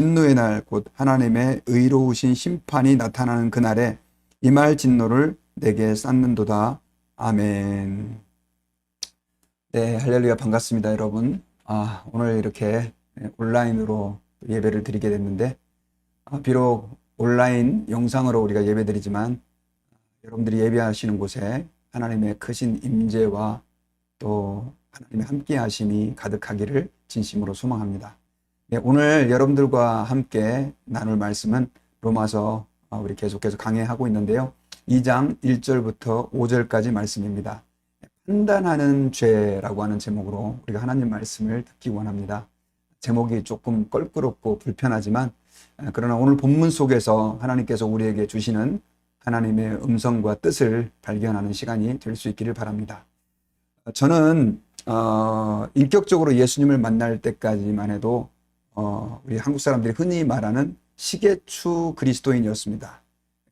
진노의 날 곧 하나님의 의로우신 심판이 나타나는 그날에 임할 진노를 내게 쌓는도다. 아멘. 네, 할렐루야. 반갑습니다, 여러분. 오늘 이렇게 온라인으로 예배를 드리게 됐는데, 비록 온라인 영상으로 우리가 예배 드리지만 여러분들이 예배하시는 곳에 하나님의 크신 임재와 또 하나님의 함께 하심이 가득하기를 진심으로 소망합니다. 네, 오늘 여러분들과 함께 나눌 말씀은 로마서 우리 계속해서 강해하고 있는데요. 2장 1절부터 5절까지 말씀입니다. 판단하는 죄라고 하는 제목으로 우리가 하나님 말씀을 듣기 원합니다. 제목이 조금 껄끄럽고 불편하지만 그러나 오늘 본문 속에서 하나님께서 우리에게 주시는 하나님의 음성과 뜻을 발견하는 시간이 될 수 있기를 바랍니다. 저는 인격적으로 예수님을 만날 때까지만 해도 우리 한국 사람들이 흔히 말하는 시계추 그리스도인이었습니다.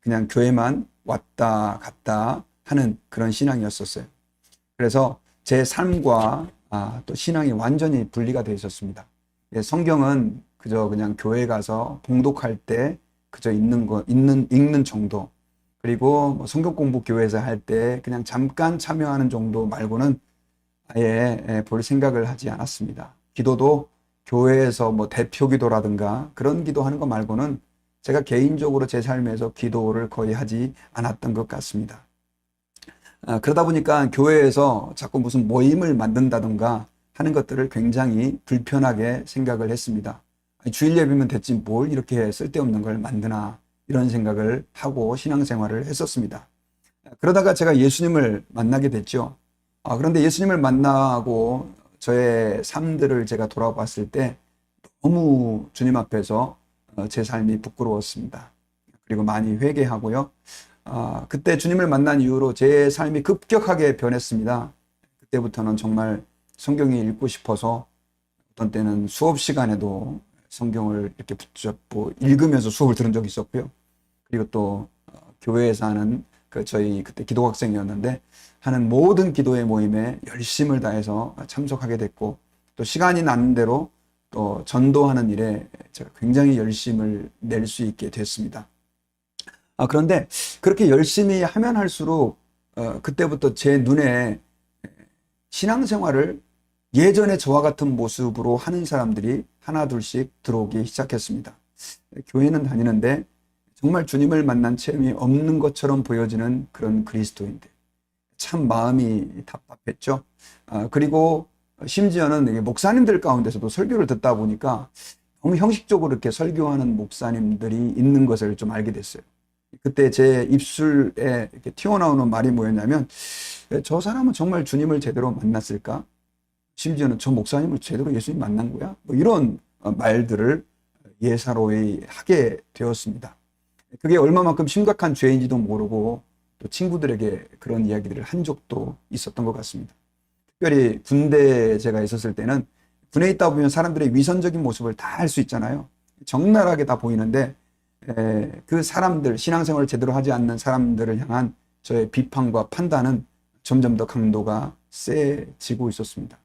그냥 교회만 왔다 갔다 하는 그런 신앙이었었어요. 그래서 제 삶과 또 신앙이 완전히 분리가 되어 있었습니다. 성경은 그저 그냥 교회 가서 봉독할 때 그저 읽는 정도, 그리고 성경 공부 교회에서 할 때 그냥 잠깐 참여하는 정도 말고는 아예 볼 생각을 하지 않았습니다. 기도도 교회에서 대표 기도라든가 그런 기도하는 거 말고는 제가 개인적으로 제 삶에서 기도를 거의 하지 않았던 것 같습니다. 그러다 보니까 교회에서 자꾸 무슨 모임을 만든다든가 하는 것들을 굉장히 불편하게 생각을 했습니다. 주일 예배면 됐지 뭘 이렇게 쓸데없는 걸 만드나, 이런 생각을 하고 신앙생활을 했었습니다. 그러다가 제가 예수님을 만나게 됐죠. 그런데 예수님을 만나고 저의 삶들을 제가 돌아봤을 때 너무 주님 앞에서 제 삶이 부끄러웠습니다. 그리고 많이 회개하고요. 그때 주님을 만난 이후로 제 삶이 급격하게 변했습니다. 그때부터는 정말 성경이 읽고 싶어서 어떤 때는 수업 시간에도 성경을 이렇게 붙잡고 읽으면서 수업을 들은 적이 있었고요. 그리고 또 교회에서 하는 저희 그때 기도학생이었는데 하는 모든 기도의 모임에 열심을 다해서 참석하게 됐고, 또 시간이 나는 대로 또 전도하는 일에 제가 굉장히 열심을 낼 수 있게 됐습니다. 그런데 그렇게 열심히 하면 할수록 그때부터 제 눈에 신앙생활을 예전에 저와 같은 모습으로 하는 사람들이 하나 둘씩 들어오기 시작했습니다. 교회는 다니는데 정말 주님을 만난 체험이 없는 것처럼 보여지는 그런 그리스도인들. 참 마음이 답답했죠. 그리고 심지어는 목사님들 가운데서도 설교를 듣다 보니까 너무 형식적으로 이렇게 설교하는 목사님들이 있는 것을 좀 알게 됐어요. 그때 제 입술에 이렇게 튀어나오는 말이 뭐였냐면, 저 사람은 정말 주님을 제대로 만났을까? 심지어는 저 목사님을 제대로 예수님 만난 거야? 이런 말들을 예사로이 하게 되었습니다. 그게 얼마만큼 심각한 죄인지도 모르고 또 친구들에게 그런 이야기들을 한 적도 있었던 것 같습니다. 특별히 군대에 제가 있었을 때는 군에 있다 보면 사람들의 위선적인 모습을 다 알 수 있잖아요. 적나라하게 다 보이는데 그 사람들, 신앙생활을 제대로 하지 않는 사람들을 향한 저의 비판과 판단은 점점 더 강도가 세지고 있었습니다.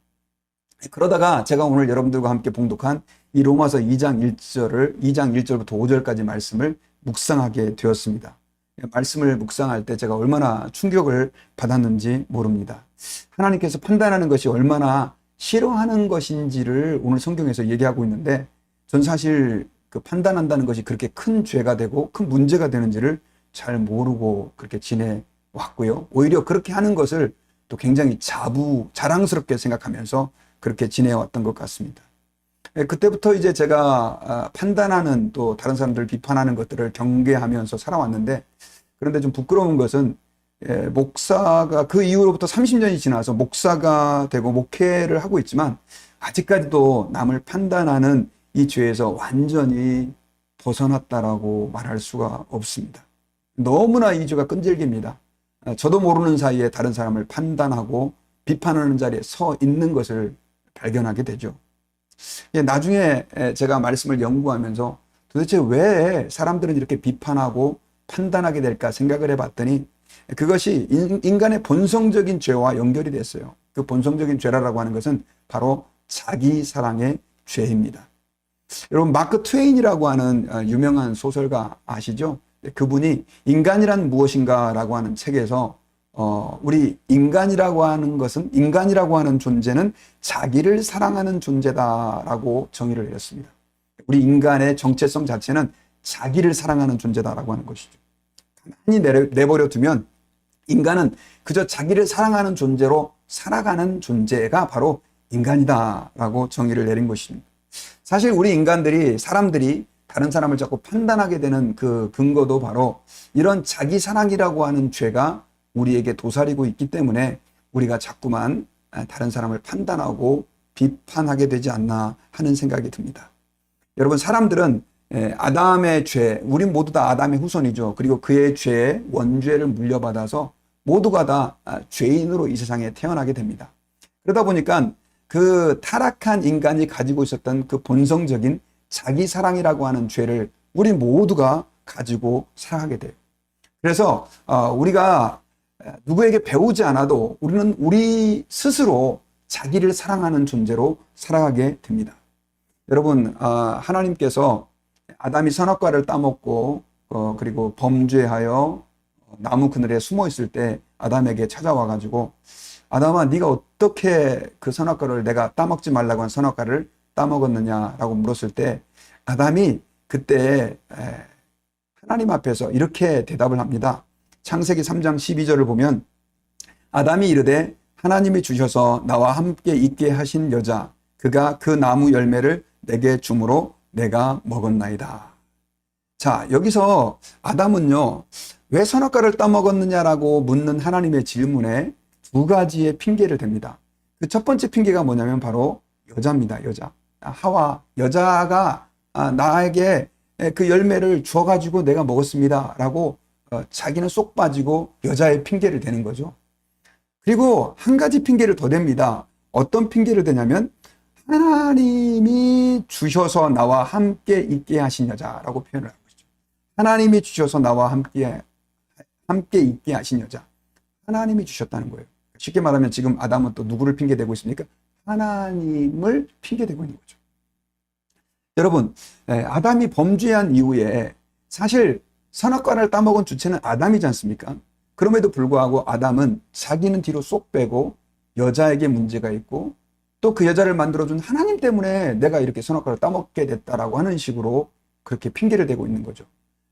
그러다가 제가 오늘 여러분들과 함께 봉독한 이 로마서 2장 1절부터 5절까지 말씀을 묵상하게 되었습니다. 말씀을 묵상할 때 제가 얼마나 충격을 받았는지 모릅니다. 하나님께서 판단하는 것이 얼마나 싫어하는 것인지를 오늘 성경에서 얘기하고 있는데, 전 사실 그 판단한다는 것이 그렇게 큰 죄가 되고 큰 문제가 되는지를 잘 모르고 그렇게 지내왔고요. 오히려 그렇게 하는 것을 또 굉장히 자랑스럽게 생각하면서 그렇게 지내왔던 것 같습니다. 그때부터 이제 제가 판단하는, 또 다른 사람들을 비판하는 것들을 경계하면서 살아왔는데, 그런데 좀 부끄러운 것은 목사가 그 이후로부터 30년이 지나서 목사가 되고 목회를 하고 있지만 아직까지도 남을 판단하는 이 죄에서 완전히 벗어났다라고 말할 수가 없습니다. 너무나 이 죄가 끈질깁니다. 저도 모르는 사이에 다른 사람을 판단하고 비판하는 자리에 서 있는 것을 발견하게 되죠. 나중에 제가 말씀을 연구하면서 도대체 왜 사람들은 이렇게 비판하고 판단하게 될까 생각을 해봤더니, 그것이 인간의 본성적인 죄와 연결이 됐어요. 그 본성적인 죄라고 하는 것은 바로 자기 사랑의 죄입니다. 여러분 마크 트웨인이라고 하는 유명한 소설가 아시죠? 그분이 인간이란 무엇인가라고 하는 책에서 우리 인간이라고 하는 것은 인간이라고 하는 존재는 자기를 사랑하는 존재다라고 정의를 내렸습니다. 우리 인간의 정체성 자체는 자기를 사랑하는 존재다라고 하는 것이죠. 가만히 내버려 두면 인간은 그저 자기를 사랑하는 존재로 살아가는 존재가 바로 인간이다라고 정의를 내린 것입니다. 사실 우리 인간들이 사람들이 다른 사람을 자꾸 판단하게 되는 그 근거도 바로 이런 자기 사랑이라고 하는 죄가 우리에게 도사리고 있기 때문에 우리가 자꾸만 다른 사람을 판단하고 비판하게 되지 않나 하는 생각이 듭니다. 여러분 사람들은 아담의 죄, 우린 모두 다 아담의 후손이죠. 그리고 그의 죄의 원죄를 물려받아서 모두가 다 죄인으로 이 세상에 태어나게 됩니다. 그러다 보니까 그 타락한 인간이 가지고 있었던 그 본성적인 자기 사랑이라고 하는 죄를 우리 모두가 가지고 살아가게 돼요. 그래서 우리가 누구에게 배우지 않아도 우리는 우리 스스로 자기를 사랑하는 존재로 살아가게 됩니다. 여러분 하나님께서 아담이 선악과를 따먹고 그리고 범죄하여 나무 그늘에 숨어 있을 때 아담에게 찾아와 가지고 아담아 네가 어떻게 그 선악과를 내가 따먹지 말라고 한 선악과를 따먹었느냐라고 물었을 때 아담이 그때 하나님 앞에서 이렇게 대답을 합니다. 창세기 3장 12절을 보면 아담이 이르되 하나님이 주셔서 나와 함께 있게 하신 여자 그가 그 나무 열매를 내게 주므로 내가 먹었나이다. 자, 여기서 아담은요 왜 선악과를 따먹었느냐라고 묻는 하나님의 질문에 두 가지의 핑계를 댑니다. 그 첫 번째 핑계가 뭐냐면 바로 여자입니다. 여자. 하와 여자가 나에게 그 열매를 주어가지고 내가 먹었습니다 라고 자기는 쏙 빠지고 여자의 핑계를 대는 거죠. 그리고 한 가지 핑계를 더 댑니다. 어떤 핑계를 대냐면 하나님이 주셔서 나와 함께 있게 하신 여자라고 표현을 하고 있죠. 하나님이 주셔서 나와 함께 있게 하신 여자. 하나님이 주셨다는 거예요. 쉽게 말하면 지금 아담은 또 누구를 핑계대고 있습니까? 하나님을 핑계대고 있는 거죠. 여러분, 아담이 범죄한 이후에 사실 선악과를 따먹은 주체는 아담이지 않습니까? 그럼에도 불구하고 아담은 자기는 뒤로 쏙 빼고 여자에게 문제가 있고 또 그 여자를 만들어준 하나님 때문에 내가 이렇게 선악과를 따먹게 됐다라고 하는 식으로 그렇게 핑계를 대고 있는 거죠.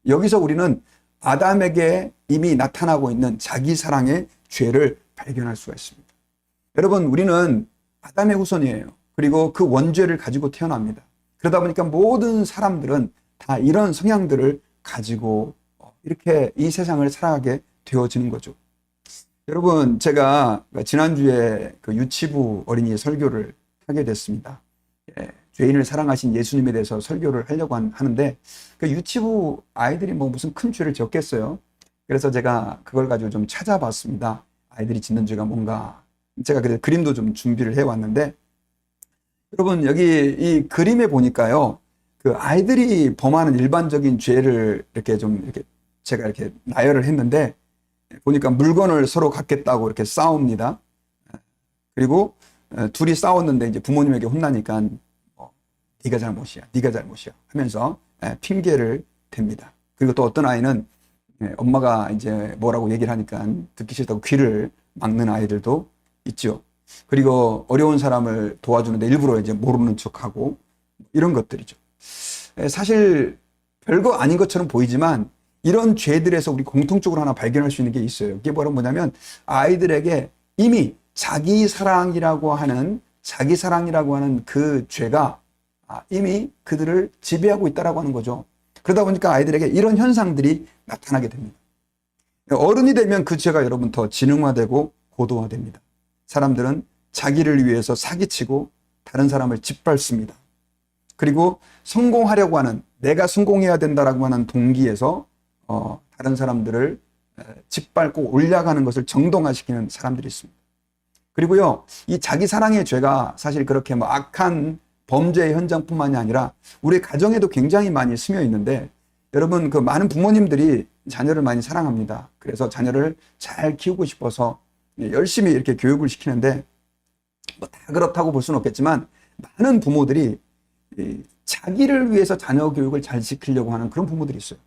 여기서 우리는 아담에게 이미 나타나고 있는 자기 사랑의 죄를 발견할 수가 있습니다. 여러분, 우리는 아담의 후손이에요. 그리고 그 원죄를 가지고 태어납니다. 그러다 보니까 모든 사람들은 다 이런 성향들을 가지고 이렇게 이 세상을 살아가게 되어지는 거죠. 여러분, 제가 지난주에 그 유치부 어린이 설교를 하게 됐습니다. 죄인을 사랑하신 예수님에 대해서 설교를 하려고 하는데 그 유치부 아이들이 뭐 무슨 큰 죄를 지었겠어요. 그래서 제가 그걸 가지고 좀 찾아봤습니다. 아이들이 짓는 죄가 뭔가. 제가 그래서 그림도 좀 준비를 해왔는데 여러분 여기 이 그림에 보니까요. 그 아이들이 범하는 일반적인 죄를 이렇게 제가 이렇게 나열을 했는데 보니까 물건을 서로 갖겠다고 이렇게 싸웁니다. 그리고 둘이 싸웠는데 이제 부모님에게 혼나니까 네가 잘못이야, 네가 잘못이야 하면서 핑계를 댑니다. 그리고 또 어떤 아이는 엄마가 이제 뭐라고 얘기를 하니까 듣기 싫다고 귀를 막는 아이들도 있죠. 그리고 어려운 사람을 도와주는데 일부러 이제 모르는 척하고 이런 것들이죠. 사실 별거 아닌 것처럼 보이지만 이런 죄들에서 우리 공통적으로 하나 발견할 수 있는 게 있어요. 그게 뭐냐면 아이들에게 이미 자기 사랑이라고 하는 그 죄가 이미 그들을 지배하고 있다라고 하는 거죠. 그러다 보니까 아이들에게 이런 현상들이 나타나게 됩니다. 어른이 되면 그 죄가 여러분 더 지능화되고 고도화됩니다. 사람들은 자기를 위해서 사기치고 다른 사람을 짓밟습니다. 그리고 성공하려고 하는 내가 성공해야 된다라고 하는 동기에서 다른 사람들을 짓밟고 올라가는 것을 정당화시키는 사람들이 있습니다. 그리고요, 이 자기 사랑의 죄가 사실 그렇게 뭐 악한 범죄의 현장뿐만이 아니라 우리 가정에도 굉장히 많이 스며 있는데 여러분 그 많은 부모님들이 자녀를 많이 사랑합니다. 그래서 자녀를 잘 키우고 싶어서 열심히 이렇게 교육을 시키는데 뭐 다 그렇다고 볼 수는 없겠지만 많은 부모들이 자기를 위해서 자녀 교육을 잘 시키려고 하는 그런 부모들이 있어요.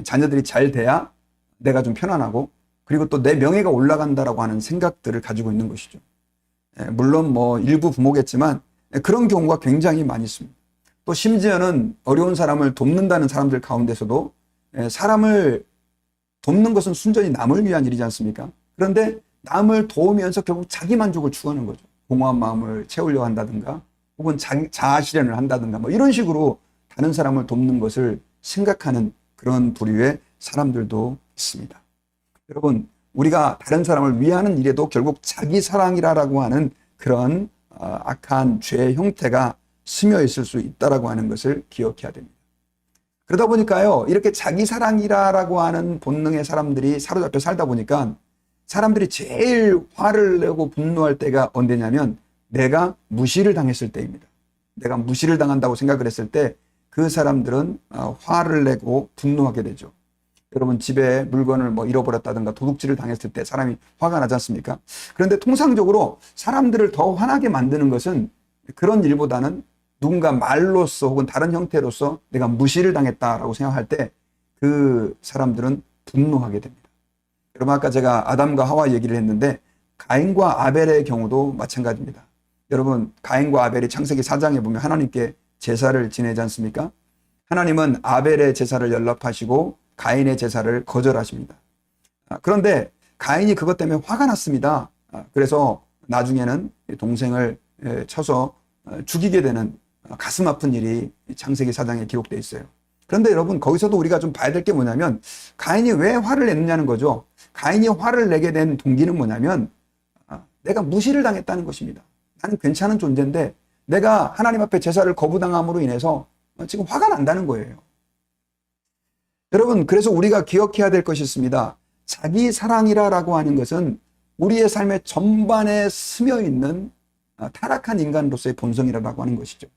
자녀들이 잘 돼야 내가 좀 편안하고, 그리고 또 내 명예가 올라간다라고 하는 생각들을 가지고 있는 것이죠. 물론 뭐 일부 부모겠지만 그런 경우가 굉장히 많이 있습니다. 또 심지어는 어려운 사람을 돕는다는 사람들 가운데서도 사람을 돕는 것은 순전히 남을 위한 일이지 않습니까? 그런데 남을 도우면서 결국 자기 만족을 추구하는 거죠. 공허한 마음을 채우려 한다든가, 혹은 자아 실현을 한다든가, 뭐 이런 식으로 다른 사람을 돕는 것을 생각하는 그런 부류의 사람들도 있습니다. 여러분, 우리가 다른 사람을 위하는 일에도 결국 자기 사랑이라고 하는 그런 악한 죄의 형태가 스며 있을 수 있다라고 하는 것을 기억해야 됩니다. 그러다 보니까요, 이렇게 자기 사랑이라고 하는 본능의 사람들이 사로잡혀 살다 보니까 사람들이 제일 화를 내고 분노할 때가 언제냐면 내가 무시를 당했을 때입니다. 내가 무시를 당한다고 생각을 했을 때 그 사람들은 화를 내고 분노하게 되죠. 여러분, 집에 물건을 뭐 잃어버렸다든가 도둑질을 당했을 때 사람이 화가 나지 않습니까? 그런데 통상적으로 사람들을 더 화나게 만드는 것은 그런 일보다는 누군가 말로써 혹은 다른 형태로서 내가 무시를 당했다라고 생각할 때 그 사람들은 분노하게 됩니다. 여러분, 아까 제가 아담과 하와 얘기를 했는데 가인과 아벨의 경우도 마찬가지입니다. 여러분, 가인과 아벨이 창세기 4장에 보면 하나님께 제사를 지내지 않습니까? 하나님은 아벨의 제사를 연락하시고 가인의 제사를 거절하십니다. 그런데 가인이 그것 때문에 화가 났습니다. 그래서 나중에는 동생을 쳐서 죽이게 되는 가슴 아픈 일이 창세기 4장에 기록되어 있어요. 그런데 여러분, 거기서도 우리가 좀 봐야 될 게 뭐냐면 가인이 왜 화를 냈느냐는 거죠. 가인이 화를 내게 된 동기는 뭐냐면 내가 무시를 당했다는 것입니다. 나는 괜찮은 존재인데 내가 하나님 앞에 제사를 거부당함으로 인해서 지금 화가 난다는 거예요. 여러분, 그래서 우리가 기억해야 될 것이 있습니다. 자기 사랑이라고 하는 것은 우리의 삶의 전반에 스며 있는 타락한 인간으로서의 본성이라고 하는 것이죠.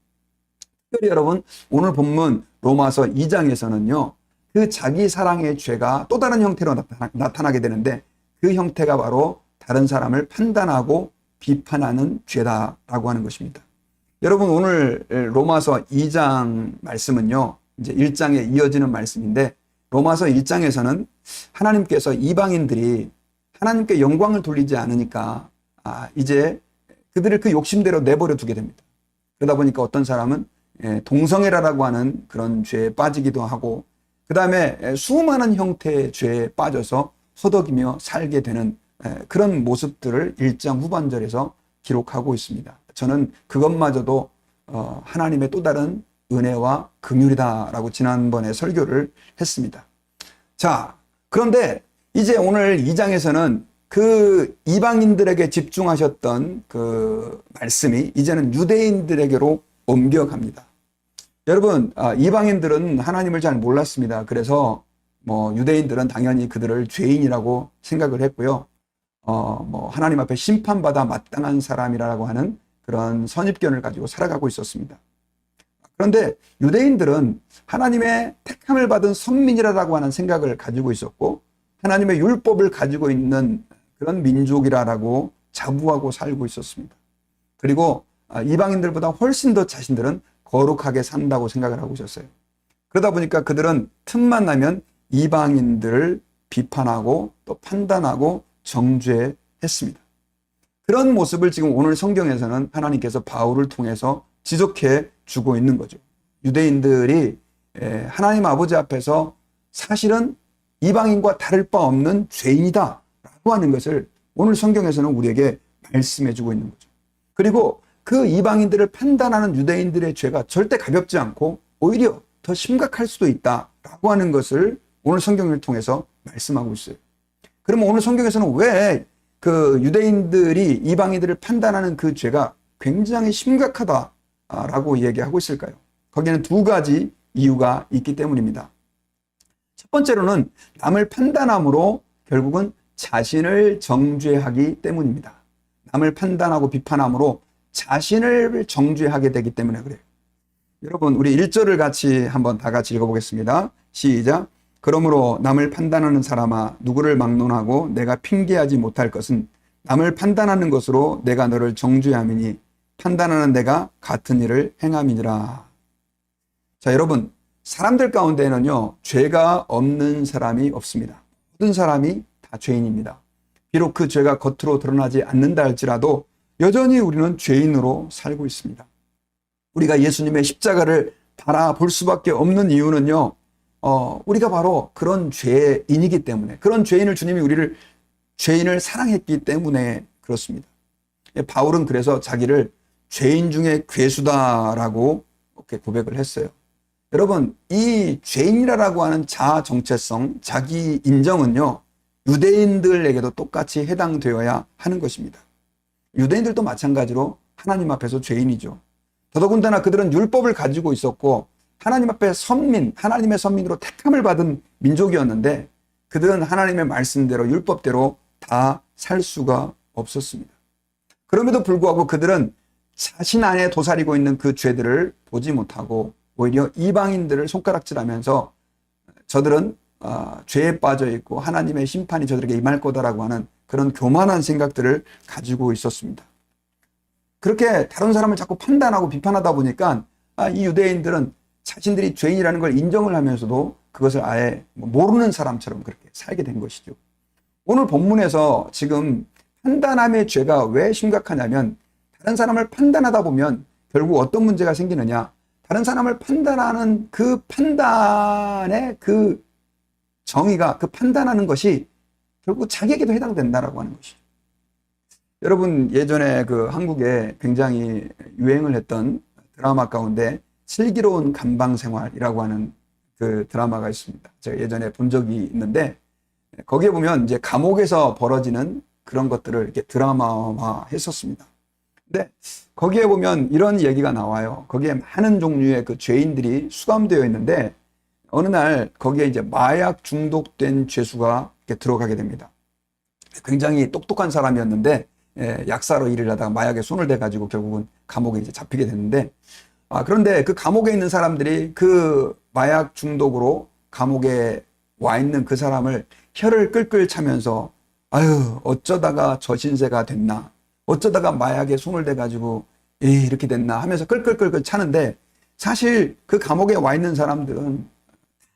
특별히 여러분, 오늘 본문 로마서 2장에서는요, 그 자기 사랑의 죄가 또 다른 형태로 나타나게 되는데 그 형태가 바로 다른 사람을 판단하고 비판하는 죄다라고 하는 것입니다. 여러분, 오늘 로마서 2장 말씀은요, 이제 1장에 이어지는 말씀인데 로마서 1장에서는 하나님께서 이방인들이 하나님께 영광을 돌리지 않으니까 이제 그들을 그 욕심대로 내버려 두게 됩니다. 그러다 보니까 어떤 사람은 동성애라고 하는 그런 죄에 빠지기도 하고, 그 다음에 수많은 형태의 죄에 빠져서 허덕이며 살게 되는 그런 모습들을 1장 후반절에서 기록하고 있습니다. 저는 그것마저도 하나님의 또 다른 은혜와 긍휼이다라고 지난번에 설교를 했습니다. 자, 그런데 이제 오늘 2장에서는 그 이방인들에게 집중하셨던 그 말씀이 이제는 유대인들에게로 옮겨갑니다. 여러분, 이방인들은 하나님을 잘 몰랐습니다. 그래서 뭐 유대인들은 당연히 그들을 죄인이라고 생각을 했고요. 뭐 하나님 앞에 심판받아 마땅한 사람이라고 하는 그런 선입견을 가지고 살아가고 있었습니다. 그런데 유대인들은 하나님의 택함을 받은 선민이라고 하는 생각을 가지고 있었고, 하나님의 율법을 가지고 있는 그런 민족이라고 자부하고 살고 있었습니다. 그리고 이방인들보다 훨씬 더 자신들은 거룩하게 산다고 생각을 하고 있었어요. 그러다 보니까 그들은 틈만 나면 이방인들을 비판하고 또 판단하고 정죄했습니다. 그런 모습을 지금 오늘 성경에서는 하나님께서 바울을 통해서 지적해 주고 있는 거죠. 유대인들이 하나님 아버지 앞에서 사실은 이방인과 다를 바 없는 죄인이다 라고 하는 것을 오늘 성경에서는 우리에게 말씀해 주고 있는 거죠. 그리고 그 이방인들을 판단하는 유대인들의 죄가 절대 가볍지 않고 오히려 더 심각할 수도 있다라고 하는 것을 오늘 성경을 통해서 말씀하고 있어요. 그러면 오늘 성경에서는 왜 그 유대인들이 이방인들을 판단하는 그 죄가 굉장히 심각하다라고 얘기하고 있을까요? 거기에는 두 가지 이유가 있기 때문입니다. 첫 번째로는 남을 판단함으로 결국은 자신을 정죄하기 때문입니다. 남을 판단하고 비판함으로 자신을 정죄하게 되기 때문에 그래요. 여러분, 우리 1절을 같이 한번 다 같이 읽어보겠습니다. 시작. 그러므로 남을 판단하는 사람아, 누구를 막론하고 내가 핑계하지 못할 것은 남을 판단하는 것으로 내가 너를 정죄함이니 판단하는 내가 같은 일을 행함이니라. 자, 여러분, 사람들 가운데는요, 죄가 없는 사람이 없습니다. 모든 사람이 다 죄인입니다. 비록 그 죄가 겉으로 드러나지 않는다 할지라도 여전히 우리는 죄인으로 살고 있습니다. 우리가 예수님의 십자가를 바라볼 수밖에 없는 이유는요, 우리가 바로 그런 죄인이기 때문에, 그런 죄인을 주님이 우리를 죄인을 사랑했기 때문에 그렇습니다. 바울은 그래서 자기를 죄인 중에 괴수다라고 이렇게 고백을 했어요. 여러분, 이 죄인이라고 하는 자아 정체성, 자기 인정은요, 유대인들에게도 똑같이 해당되어야 하는 것입니다. 유대인들도 마찬가지로 하나님 앞에서 죄인이죠. 더더군다나 그들은 율법을 가지고 있었고 하나님 앞에 선민, 하나님의 선민으로 택함을 받은 민족이었는데 그들은 하나님의 말씀대로 율법대로 다 살 수가 없었습니다. 그럼에도 불구하고 그들은 자신 안에 도사리고 있는 그 죄들을 보지 못하고 오히려 이방인들을 손가락질하면서 저들은 죄에 빠져 있고 하나님의 심판이 저들에게 임할 거다라고 하는 그런 교만한 생각들을 가지고 있었습니다. 그렇게 다른 사람을 자꾸 판단하고 비판하다 보니까 이 유대인들은 자신들이 죄인이라는 걸 인정을 하면서도 그것을 아예 모르는 사람처럼 그렇게 살게 된 것이죠. 오늘 본문에서 지금 판단함의 죄가 왜 심각하냐면 다른 사람을 판단하다 보면 결국 어떤 문제가 생기느냐, 다른 사람을 판단하는 그 판단의 그 정의가, 그 판단하는 것이 결국 자기에게도 해당된다라고 하는 것이죠. 여러분, 예전에 그 한국에 굉장히 유행을 했던 드라마 가운데 슬기로운 감방생활이라고 하는 그 드라마가 있습니다. 제가 예전에 본 적이 있는데 거기에 보면 이제 감옥에서 벌어지는 그런 것들을 이렇게 드라마화 했었습니다. 근데 거기에 보면 이런 얘기가 나와요. 거기에 많은 종류의 그 죄인들이 수감되어 있는데 어느 날 거기에 이제 마약 중독된 죄수가 이렇게 들어가게 됩니다. 굉장히 똑똑한 사람이었는데 약사로 일을 하다가 마약에 손을 대가지고 결국은 감옥에 이제 잡히게 됐는데 그런데 그 감옥에 있는 사람들이 그 마약 중독으로 감옥에 와 있는 그 사람을 혀를 끌끌 차면서 아유 어쩌다가 저 신세가 됐나, 어쩌다가 마약에 손을 대가지고 이렇게 됐나 하면서 끌끌끌끌 차는데 사실 그 감옥에 와 있는 사람들은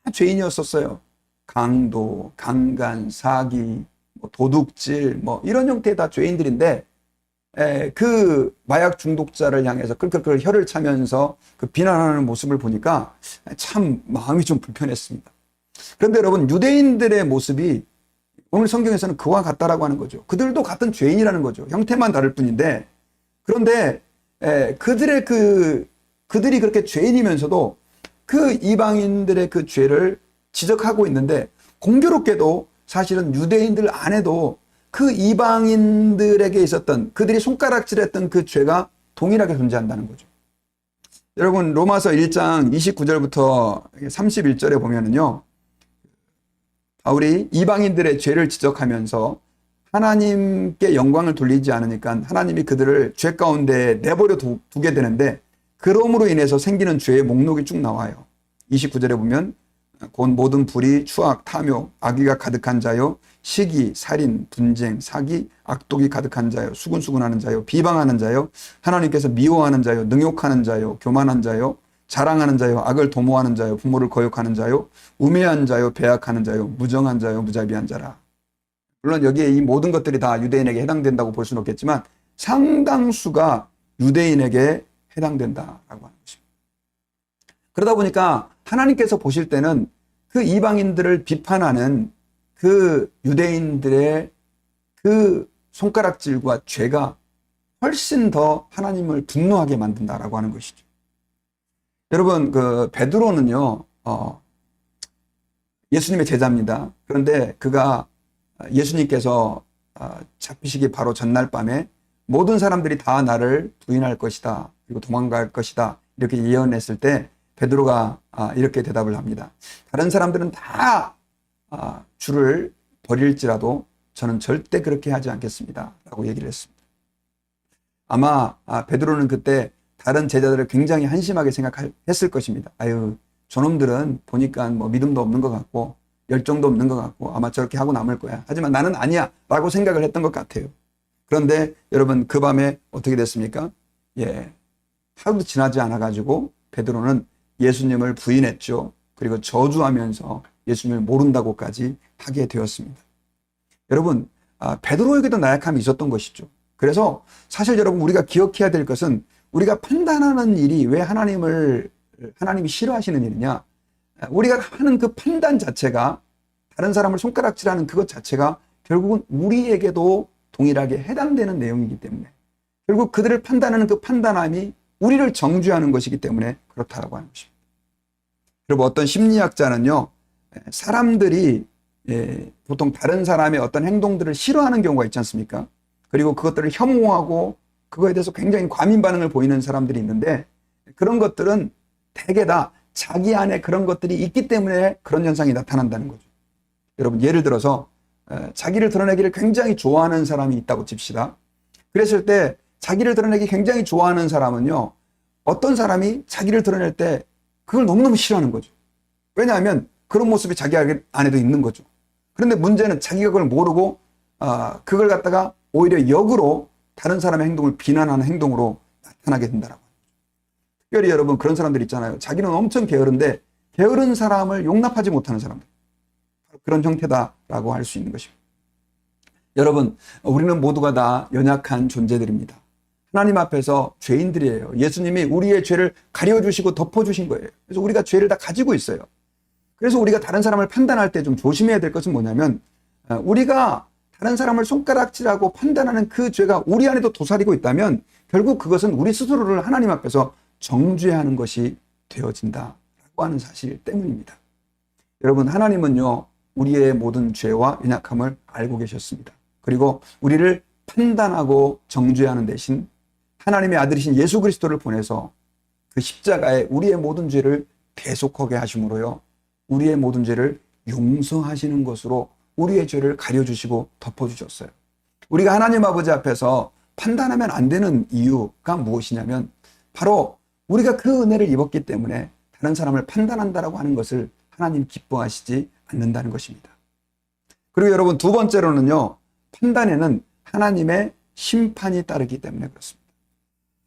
다 죄인이었었어요. 강도, 강간, 사기, 도둑질 이런 형태의 다 죄인들인데 그 마약 중독자를 향해서 끌끌끌 혀를 차면서 그 비난하는 모습을 보니까 참 마음이 좀 불편했습니다. 그런데 여러분, 유대인들의 모습이 오늘 성경에서는 그와 같다라고 하는 거죠. 그들도 같은 죄인이라는 거죠. 형태만 다를 뿐인데, 그런데 그들이 그렇게 죄인이면서도 그 이방인들의 그 죄를 지적하고 있는데 공교롭게도 사실은 유대인들 안에도 그 이방인들에게 있었던 그들이 손가락질했던 그 죄가 동일하게 존재한다는 거죠. 여러분, 로마서 1장 29절부터 31절에 보면은요, 바울이 이방인들의 죄를 지적하면서 하나님께 영광을 돌리지 않으니까 하나님이 그들을 죄 가운데 내버려 두게 되는데 그러므로 인해서 생기는 죄의 목록이 쭉 나와요. 29절에 보면 곧 모든 불의, 추악, 탐욕, 악의가 가득한 자요, 시기, 살인, 분쟁, 사기, 악독이 가득한 자요, 수군수군하는 자요, 비방하는 자요, 하나님께서 미워하는 자요, 능욕하는 자요, 교만한 자요, 자랑하는 자요, 악을 도모하는 자요, 부모를 거역하는 자요, 우매한 자요, 배약하는 자요, 무정한 자요, 무자비한 자라. 물론 여기에 이 모든 것들이 다 유대인에게 해당된다고 볼 수는 없겠지만 상당수가 유대인에게 해당된다라고 하는 것입니다. 그러다 보니까 하나님께서 보실 때는 그 이방인들을 비판하는 그 유대인들의 그 손가락질과 죄가 훨씬 더 하나님을 분노하게 만든다라고 하는 것이죠. 여러분, 그 베드로는요, 예수님의 제자입니다. 그런데 그가 예수님께서 잡히시기 바로 전날 밤에 모든 사람들이 다 나를 부인할 것이다, 그리고 도망갈 것이다, 이렇게 예언했을 때 베드로가 이렇게 대답을 합니다. 다른 사람들은 다 주를 버릴지라도 저는 절대 그렇게 하지 않겠습니다 라고 얘기를 했습니다. 아마 베드로는 그때 다른 제자들을 굉장히 한심하게 생각했을 것입니다. 아유, 저놈들은 보니까 믿음도 없는 것 같고 열정도 없는 것 같고 아마 저렇게 하고 남을 거야. 하지만 나는 아니야 라고 생각을 했던 것 같아요. 그런데 여러분, 그 밤에 어떻게 됐습니까? 하루도 지나지 않아 가지고 베드로는 예수님을 부인했죠. 그리고 저주하면서 예수님을 모른다고까지 하게 되었습니다. 여러분, 베드로에게도 나약함이 있었던 것이죠. 그래서 사실 여러분, 우리가 기억해야 될 것은 우리가 판단하는 일이 왜 하나님이 싫어하시는 일이냐? 우리가 하는 그 판단 자체가, 다른 사람을 손가락질하는 그것 자체가 결국은 우리에게도 동일하게 해당되는 내용이기 때문에, 결국 그들을 판단하는 그 판단함이 우리를 정죄하는 것이기 때문에 그렇다라고 하는 것입니다. 그리고 어떤 심리학자는요, 사람들이 보통 다른 사람의 어떤 행동들을 싫어하는 경우가 있지 않습니까? 그리고 그것들을 혐오하고 그거에 대해서 굉장히 과민 반응을 보이는 사람들이 있는데, 그런 것들은 대개 다 자기 안에 그런 것들이 있기 때문에 그런 현상이 나타난다는 거죠. 여러분, 예를 들어서 자기를 드러내기를 굉장히 좋아하는 사람이 있다고 칩시다. 그랬을 때 자기를 드러내기 굉장히 좋아하는 사람은요, 어떤 사람이 자기를 드러낼 때 그걸 너무너무 싫어하는 거죠. 왜냐하면 그런 모습이 자기 안에도 있는 거죠. 그런데 문제는 자기가 그걸 모르고 그걸 갖다가 오히려 역으로 다른 사람의 행동을 비난하는 행동으로 나타나게 된다라고. 특별히 여러분, 그런 사람들 있잖아요. 자기는 엄청 게으른데 게으른 사람을 용납하지 못하는 사람들. 그런 형태다라고 할 수 있는 것입니다. 여러분, 우리는 모두가 다 연약한 존재들입니다. 하나님 앞에서 죄인들이에요. 예수님이 우리의 죄를 가려주시고 덮어주신 거예요. 그래서 우리가 죄를 다 가지고 있어요. 그래서 우리가 다른 사람을 판단할 때 좀 조심해야 될 것은 뭐냐면, 우리가 다른 사람을 손가락질하고 판단하는 그 죄가 우리 안에도 도사리고 있다면 결국 그것은 우리 스스로를 하나님 앞에서 정죄하는 것이 되어진다라고 하는 사실 때문입니다. 여러분, 하나님은요, 우리의 모든 죄와 연약함을 알고 계셨습니다. 그리고 우리를 판단하고 정죄하는 대신 하나님의 아들이신 예수 그리스도를 보내서 그 십자가에 우리의 모든 죄를 대속하게 하심으로요, 우리의 모든 죄를 용서하시는 것으로 우리의 죄를 가려주시고 덮어주셨어요. 우리가 하나님 아버지 앞에서 판단하면 안 되는 이유가 무엇이냐면, 바로 우리가 그 은혜를 입었기 때문에 다른 사람을 판단한다라고 하는 것을 하나님 기뻐하시지 않는다는 것입니다. 그리고 여러분, 두 번째로는요, 판단에는 하나님의 심판이 따르기 때문에 그렇습니다.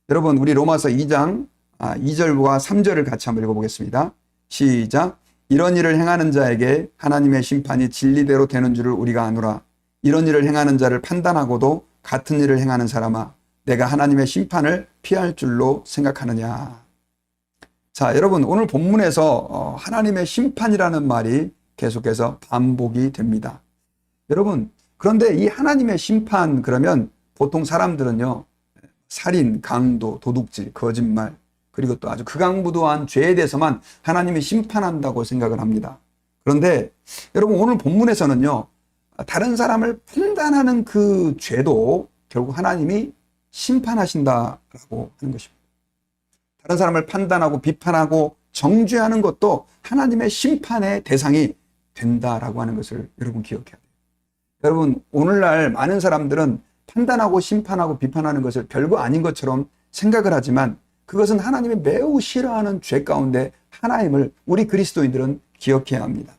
여러분, 우리 로마서 2장 2절과 3절을 같이 한번 읽어보겠습니다. 시작. 이런 일을 행하는 자에게 하나님의 심판이 진리대로 되는 줄을 우리가 아노라. 이런 일을 행하는 자를 판단하고도 같은 일을 행하는 사람아, 내가 하나님의 심판을 피할 줄로 생각하느냐. 자, 여러분, 오늘 본문에서 하나님의 심판이라는 말이 계속해서 반복이 됩니다. 여러분, 그런데 이 하나님의 심판, 그러면 보통 사람들은요, 살인, 강도, 도둑질, 거짓말, 그리고 또 아주 극악무도한 죄에 대해서만 하나님이 심판한다고 생각을 합니다. 그런데 여러분, 오늘 본문에서는요, 다른 사람을 판단하는 그 죄도 결국 하나님이 심판하신다라고 하는 것입니다. 다른 사람을 판단하고 비판하고 정죄하는 것도 하나님의 심판의 대상이 된다라고 하는 것을 여러분 기억해야 돼요. 여러분, 오늘날 많은 사람들은 판단하고 심판하고 비판하는 것을 별거 아닌 것처럼 생각을 하지만, 그것은 하나님이 매우 싫어하는 죄 가운데 하나임을 우리 그리스도인들은 기억해야 합니다.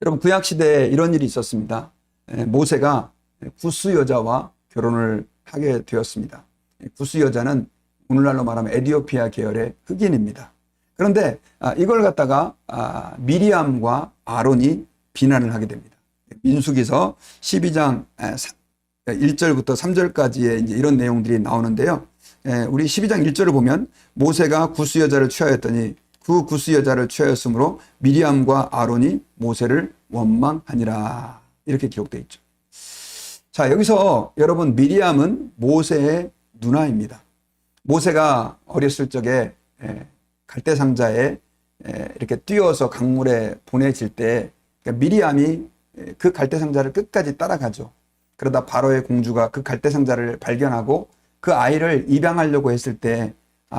여러분, 구약시대에 이런 일이 있었습니다. 모세가 구스 여자와 결혼을 하게 되었습니다. 구스 여자는 오늘날로 말하면 에티오피아 계열의 흑인입니다. 그런데 이걸 갖다가 미리암과 아론이 비난을 하게 됩니다. 민수기서 12장 1절부터 3절까지의 이제 이런 내용들이 나오는데요. 우리 12장 1절을 보면, 모세가 구스 여자를 취하였더니 그 구스 여자를 취하였으므로 미리암과 아론이 모세를 원망하니라. 이렇게 기록되어 있죠. 자, 여기서 여러분, 미리암은 모세의 누나입니다. 모세가 어렸을 적에 갈대상자에 이렇게 뛰어서 강물에 보내질 때 미리암이 그 갈대상자를 끝까지 따라가죠. 그러다 바로의 공주가 그 갈대상자를 발견하고 그 아이를 입양하려고 했을 때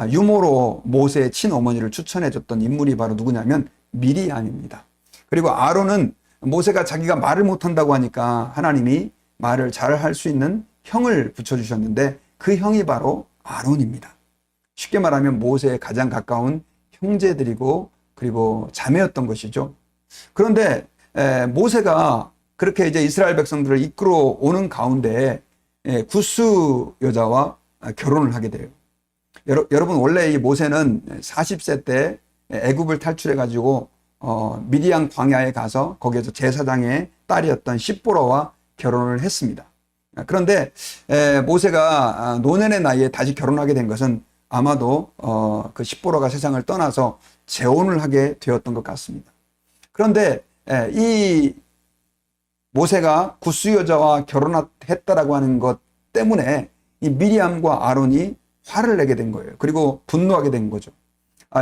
유모로 모세의 친어머니를 추천해줬던 인물이 바로 누구냐면 미리암입니다. 그리고 아론은 모세가 자기가 말을 못한다고 하니까 하나님이 말을 잘 할 수 있는 형을 붙여주셨는데, 그 형이 바로 아론입니다. 쉽게 말하면 모세의 가장 가까운 형제들이고 그리고 자매였던 것이죠. 그런데 모세가 그렇게 이제 이스라엘 백성들을 이끌어 오는 가운데 구스 여자와 결혼을 하게 돼요. 여러분, 원래 이 모세는 40세 때 애굽을 탈출해 가지고 미디안 광야에 가서 거기에서 제사장의 딸이었던 십보라와 결혼을 했습니다. 그런데 모세가 노년의 나이에 다시 결혼하게 된 것은 아마도 그 십보라가 세상을 떠나서 재혼을 하게 되었던 것 같습니다. 그런데 이 모세가 구스 여자와 결혼했다라고 하는 것 때문에 이 미리암과 아론이 화를 내게 된 거예요. 그리고 분노하게 된 거죠.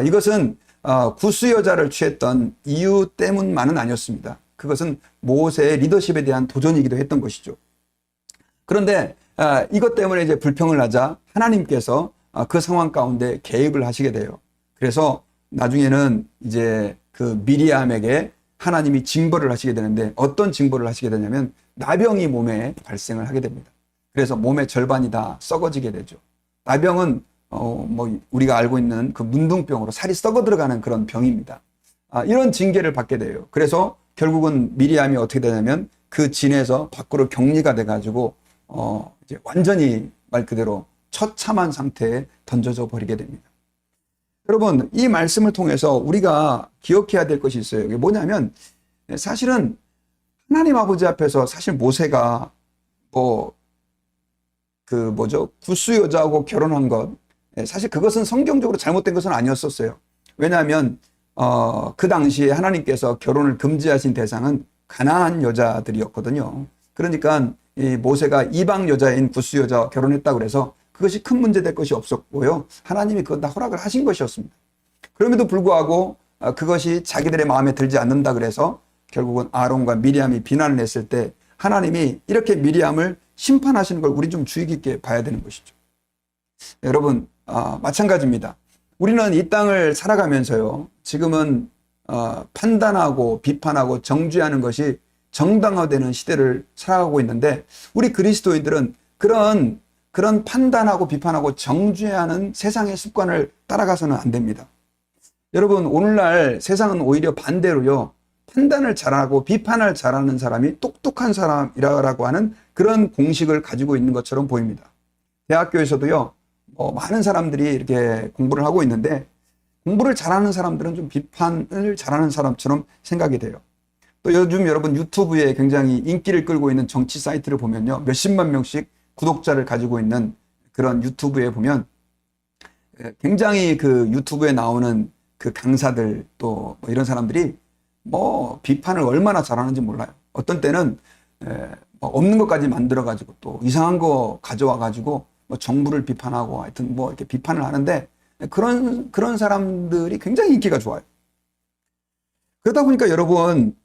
이것은 구스 여자를 취했던 이유 때문만은 아니었습니다. 그것은 모세의 리더십에 대한 도전이기도 했던 것이죠. 그런데 이것 때문에 이제 불평을 하자 하나님께서 그 상황 가운데 개입을 하시게 돼요. 그래서 나중에는 이제 그 미리암에게 하나님이 징벌을 하시게 되는데 어떤 징벌을 하시게 되냐면 나병이 몸에 발생을 하게 됩니다. 그래서 몸의 절반이 다 썩어지게 되죠. 나병은 뭐 우리가 알고 있는 그 문둥병으로 살이 썩어 들어가는 그런 병입니다. 이런 징계를 받게 돼요. 그래서 결국은 미리암이 어떻게 되냐면 그 진에서 밖으로 격리가 돼가지고 이제 완전히 말 그대로 처참한 상태에 던져져 버리게 됩니다. 여러분, 이 말씀을 통해서 우리가 기억해야 될 것이 있어요. 이게 뭐냐면 사실은 하나님 아버지 앞에서 사실 모세가 구스 여자하고 결혼한 것, 사실 그것은 성경적으로 잘못된 것은 아니었었어요. 왜냐하면 그 당시에 하나님께서 결혼을 금지하신 대상은 가나안 여자들이었거든요. 그러니까 이 모세가 이방 여자인 구스 여자와 결혼했다고 그래서 그것이 큰 문제 될 것이 없었고요. 하나님이 그건 다 허락을 하신 것이었습니다. 그럼에도 불구하고 그것이 자기들의 마음에 들지 않는다 그래서 결국은 아론과 미리암이 비난을 했을 때 하나님이 이렇게 미리암을 심판하시는 걸 우리 좀 주의 깊게 봐야 되는 것이죠. 여러분, 마찬가지입니다. 우리는 이 땅을 살아가면서요, 지금은 판단하고 비판하고 정죄하는 것이 정당화되는 시대를 살아가고 있는데 우리 그리스도인들은 그런 판단하고 비판하고 정죄하는 세상의 습관을 따라가서는 안 됩니다. 여러분, 오늘날 세상은 오히려 반대로요, 판단을 잘하고 비판을 잘하는 사람이 똑똑한 사람이라고 하는 그런 공식을 가지고 있는 것처럼 보입니다. 대학교에서도요, 많은 사람들이 이렇게 공부를 하고 있는데 공부를 잘하는 사람들은 좀 비판을 잘하는 사람처럼 생각이 돼요. 또 요즘 여러분 유튜브에 굉장히 인기를 끌고 있는 정치 사이트를 보면요, 몇십만 명씩 구독자를 가지고 있는 그런 유튜브에 보면 굉장히 그 유튜브에 나오는 그 강사들 또 이런 사람들이 비판을 얼마나 잘하는지 몰라요. 어떤 때는 없는 것까지 만들어 가지고 또 이상한 거 가져와 가지고 정부를 비판하고 하여튼 이렇게 비판을 하는데 그런 사람들이 굉장히 인기가 좋아요. 그러다 보니까 여러분,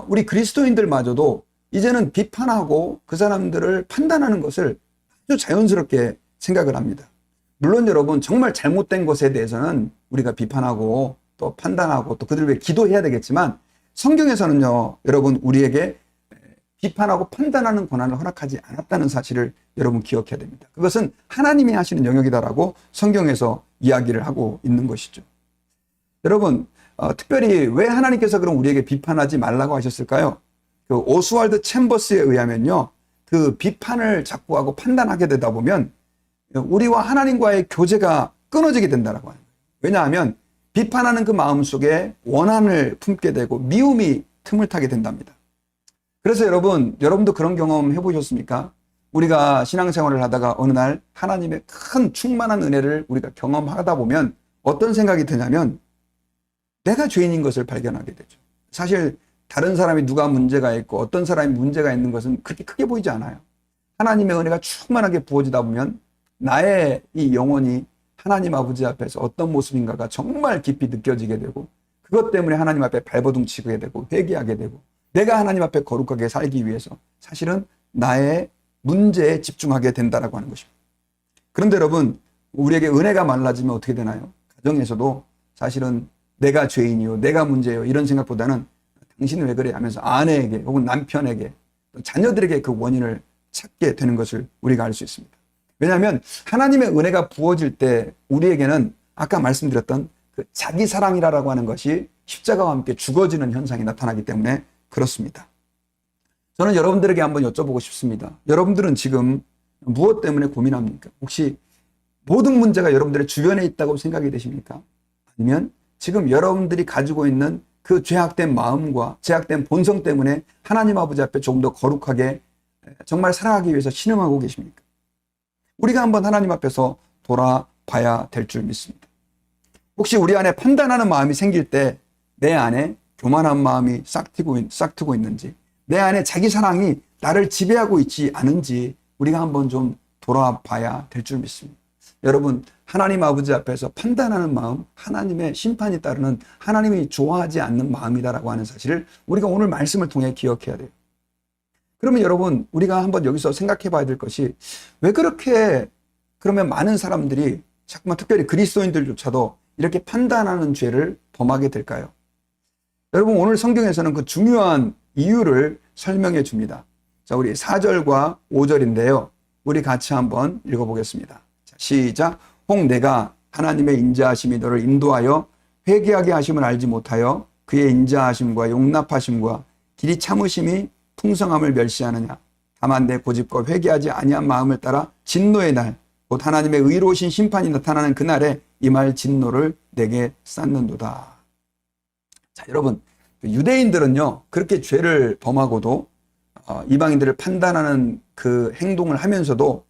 우리 그리스도인들마저도 이제는 비판하고 그 사람들을 판단하는 것을 아주 자연스럽게 생각을 합니다. 물론 여러분, 정말 잘못된 것에 대해서는 우리가 비판하고 또 판단하고 또 그들을 위해 기도해야 되겠지만 성경에서는요, 여러분, 우리에게 비판하고 판단하는 권한을 허락하지 않았다는 사실을 여러분 기억해야 됩니다. 그것은 하나님이 하시는 영역이다라고 성경에서 이야기를 하고 있는 것이죠. 여러분, 특별히 왜 하나님께서 그럼 우리에게 비판하지 말라고 하셨을까요? 그 오스왈드 챔버스에 의하면요, 그 비판을 자꾸 하고 판단하게 되다 보면 우리와 하나님과의 교제가 끊어지게 된다라고 하는 거예요. 왜냐하면 비판하는 그 마음 속에 원한을 품게 되고 미움이 틈을 타게 된답니다. 그래서 여러분도 그런 경험 해보셨습니까? 우리가 신앙생활을 하다가 어느 날 하나님의 큰 충만한 은혜를 우리가 경험하다 보면 어떤 생각이 드냐면 내가 죄인인 것을 발견하게 되죠. 사실 다른 사람이 누가 문제가 있고 어떤 사람이 문제가 있는 것은 그렇게 크게 보이지 않아요. 하나님의 은혜가 충만하게 부어지다 보면 나의 이 영혼이 하나님 아버지 앞에서 어떤 모습인가가 정말 깊이 느껴지게 되고 그것 때문에 하나님 앞에 발버둥 치게 되고 회개하게 되고 내가 하나님 앞에 거룩하게 살기 위해서 사실은 나의 문제에 집중하게 된다라고 하는 것입니다. 그런데 여러분, 우리에게 은혜가 말라지면 어떻게 되나요? 가정에서도 사실은 내가 죄인이요, 내가 문제요, 이런 생각보다는 당신은 왜 그래 하면서 아내에게 혹은 남편에게 자녀들에게 그 원인을 찾게 되는 것을 우리가 알 수 있습니다. 왜냐하면 하나님의 은혜가 부어질 때 우리에게는 아까 말씀드렸던 그 자기 사랑이라고 하는 것이 십자가와 함께 죽어지는 현상이 나타나기 때문에 그렇습니다. 저는 여러분들에게 한번 여쭤보고 싶습니다. 여러분들은 지금 무엇 때문에 고민합니까? 혹시 모든 문제가 여러분들의 주변에 있다고 생각이 되십니까? 아니면 지금 여러분들이 가지고 있는 그 죄악된 마음과 죄악된 본성 때문에 하나님 아버지 앞에 조금 더 거룩하게 정말 살아가기 위해서 신음하고 계십니까? 우리가 한번 하나님 앞에서 돌아봐야 될 줄 믿습니다. 혹시 우리 안에 판단하는 마음이 생길 때 내 안에 교만한 마음이 싹트고 있는지, 내 안에 자기 사랑이 나를 지배하고 있지 않은지 우리가 한번 좀 돌아봐야 될 줄 믿습니다. 여러분, 하나님 아버지 앞에서 판단하는 마음, 하나님의 심판이 따르는 하나님이 좋아하지 않는 마음이다라고 하는 사실을 우리가 오늘 말씀을 통해 기억해야 돼요. 그러면 여러분, 우리가 한번 여기서 생각해 봐야 될 것이, 왜 그렇게 그러면 많은 사람들이 자꾸만, 특별히 그리스도인들조차도 이렇게 판단하는 죄를 범하게 될까요? 여러분, 오늘 성경에서는 그 중요한 이유를 설명해 줍니다. 자, 우리 4절과 5절인데요. 우리 같이 한번 읽어보겠습니다. 자, 시작. 혹 내가 하나님의 인자하심이 너를 인도하여 회개하게 하심을 알지 못하여 그의 인자하심과 용납하심과 길이 참으심이 풍성함을 멸시하느냐. 다만 내 고집과 회개하지 아니한 마음을 따라 진노의 날, 곧 하나님의 의로우신 심판이 나타나는 그날에 임할 진노를 내게 쌓는도다. 자, 여러분, 유대인들은요, 그렇게 죄를 범하고도 이방인들을 판단하는 그 행동을 하면서도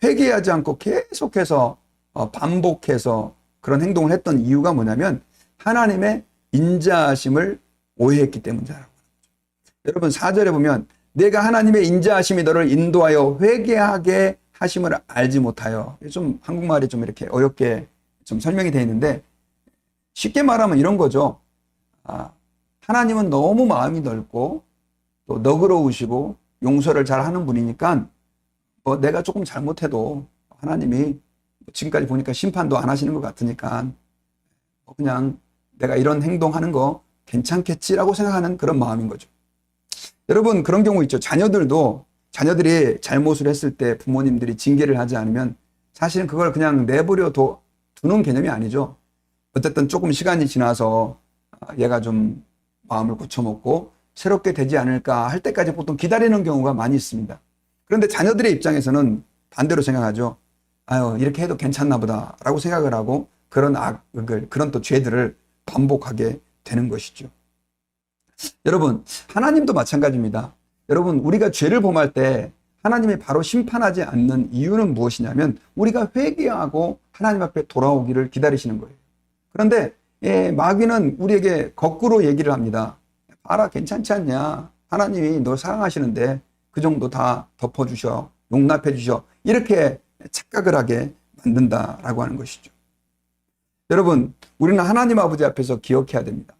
회개하지 않고 계속해서 반복해서 그런 행동을 했던 이유가 뭐냐면 하나님의 인자하심을 오해했기 때문이라고. 여러분, 4절에 보면 내가 하나님의 인자하심이 너를 인도하여 회개하게 하심을 알지 못하여, 좀 한국말이 좀 이렇게 어렵게 좀 설명이 되어 있는데, 쉽게 말하면 이런 거죠. 하나님은 너무 마음이 넓고 또 너그러우시고 용서를 잘 하는 분이니까 내가 조금 잘못해도 하나님이 지금까지 보니까 심판도 안 하시는 것 같으니까 그냥 내가 이런 행동하는 거 괜찮겠지라고 생각하는 그런 마음인 거죠. 여러분, 그런 경우 있죠. 자녀들이 잘못을 했을 때 부모님들이 징계를 하지 않으면 사실은 그걸 그냥 내버려 두는 개념이 아니죠. 어쨌든 조금 시간이 지나서 얘가 좀 마음을 고쳐먹고 새롭게 되지 않을까 할 때까지 보통 기다리는 경우가 많이 있습니다. 그런데 자녀들의 입장에서는 반대로 생각하죠. 아유, 이렇게 해도 괜찮나 보다 라고 생각을 하고 그런 악을, 그런 또 죄들을 반복하게 되는 것이죠. 여러분, 하나님도 마찬가지입니다. 여러분, 우리가 죄를 범할 때 하나님이 바로 심판하지 않는 이유는 무엇이냐면 우리가 회개하고 하나님 앞에 돌아오기를 기다리시는 거예요. 그런데 마귀는 우리에게 거꾸로 얘기를 합니다. 봐라, 괜찮지 않냐. 하나님이 너 사랑하시는데 그 정도 다 덮어주셔, 용납해 주셔, 이렇게 착각을 하게 만든다라고 하는 것이죠. 여러분, 우리는 하나님 아버지 앞에서 기억해야 됩니다.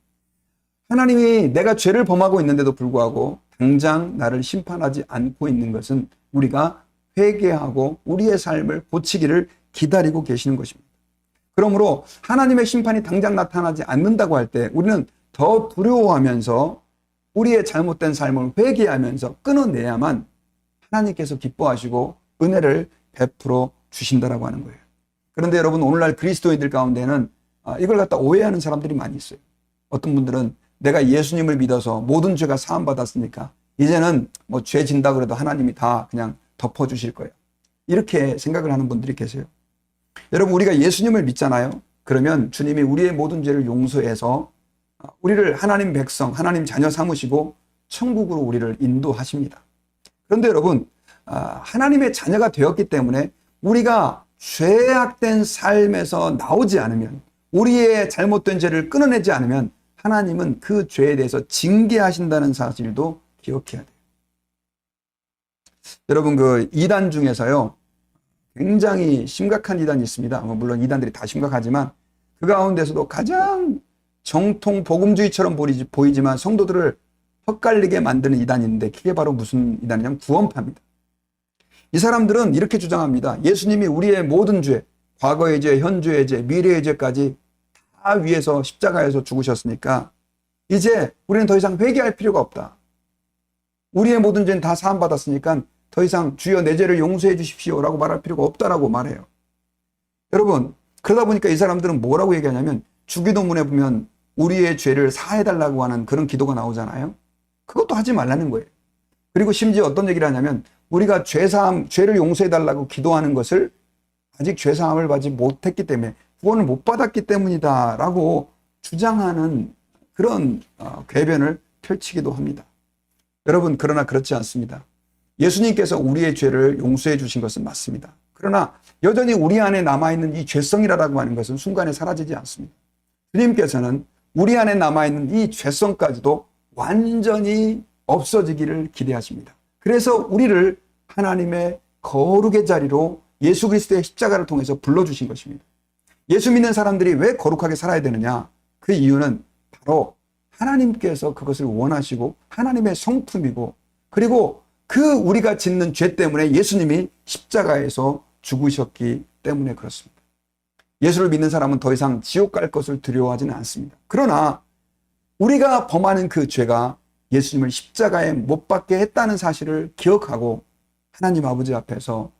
하나님이 내가 죄를 범하고 있는데도 불구하고 당장 나를 심판하지 않고 있는 것은 우리가 회개하고 우리의 삶을 고치기를 기다리고 계시는 것입니다. 그러므로 하나님의 심판이 당장 나타나지 않는다고 할 때 우리는 더 두려워하면서 우리의 잘못된 삶을 회개하면서 끊어내야만 하나님께서 기뻐하시고 은혜를 베풀어 주신다라고 하는 거예요. 그런데 여러분, 오늘날 그리스도인들 가운데는 이걸 갖다 오해하는 사람들이 많이 있어요. 어떤 분들은 내가 예수님을 믿어서 모든 죄가 사함받았으니까 이제는 뭐 죄 진다 그래도 하나님이 다 그냥 덮어주실 거예요. 이렇게 생각을 하는 분들이 계세요. 여러분, 우리가 예수님을 믿잖아요. 그러면 주님이 우리의 모든 죄를 용서해서 우리를 하나님 백성, 하나님 자녀 삼으시고 천국으로 우리를 인도하십니다. 그런데 여러분, 하나님의 자녀가 되었기 때문에 우리가 죄악된 삶에서 나오지 않으면, 우리의 잘못된 죄를 끊어내지 않으면 하나님은 그 죄에 대해서 징계하신다는 사실도 기억해야 돼요. 여러분, 그 이단 중에서요, 굉장히 심각한 이단이 있습니다. 물론 이단들이 다 심각하지만 그 가운데서도 가장 정통 복음주의처럼 보이지만 성도들을 헛갈리게 만드는 이단이 있는데, 그게 바로 무슨 이단이냐면 구원파입니다. 이 사람들은 이렇게 주장합니다. 예수님이 우리의 모든 죄, 과거의 죄, 현재의 죄, 미래의 죄까지 다 위에서 십자가에서 죽으셨으니까 이제 우리는 더 이상 회개할 필요가 없다. 우리의 모든 죄는 다 사함받았으니까 더 이상 주여 내 죄를 용서해 주십시오 라고 말할 필요가 없다라고 말해요. 여러분, 그러다 보니까 이 사람들은 뭐라고 얘기하냐면, 주기도문에 보면 우리의 죄를 사해달라고 하는 그런 기도가 나오잖아요. 그것도 하지 말라는 거예요. 그리고 심지어 어떤 얘기를 하냐면, 우리가 죄를 용서해달라고 기도하는 것을 아직 죄사함을 받지 못했기 때문에, 구원을 못 받았기 때문이다 라고 주장하는 그런 궤변을 펼치기도 합니다. 여러분, 그러나 그렇지 않습니다. 예수님께서 우리의 죄를 용서해 주신 것은 맞습니다. 그러나 여전히 우리 안에 남아있는 이 죄성이라고 하는 것은 순간에 사라지지 않습니다. 주님께서는 우리 안에 남아있는 이 죄성까지도 완전히 없어지기를 기대하십니다. 그래서 우리를 하나님의 거룩의 자리로 예수 그리스도의 십자가를 통해서 불러주신 것입니다. 예수 믿는 사람들이 왜 거룩하게 살아야 되느냐? 그 이유는 바로 하나님께서 그것을 원하시고 하나님의 성품이고, 그리고 그 우리가 짓는 죄 때문에 예수님이 십자가에서 죽으셨기 때문에 그렇습니다. 예수를 믿는 사람은 더 이상 지옥 갈 것을 두려워하지는 않습니다. 그러나 우리가 범하는 그 죄가 예수님을 십자가에 못 박게 했다는 사실을 기억하고 하나님 아버지 앞에서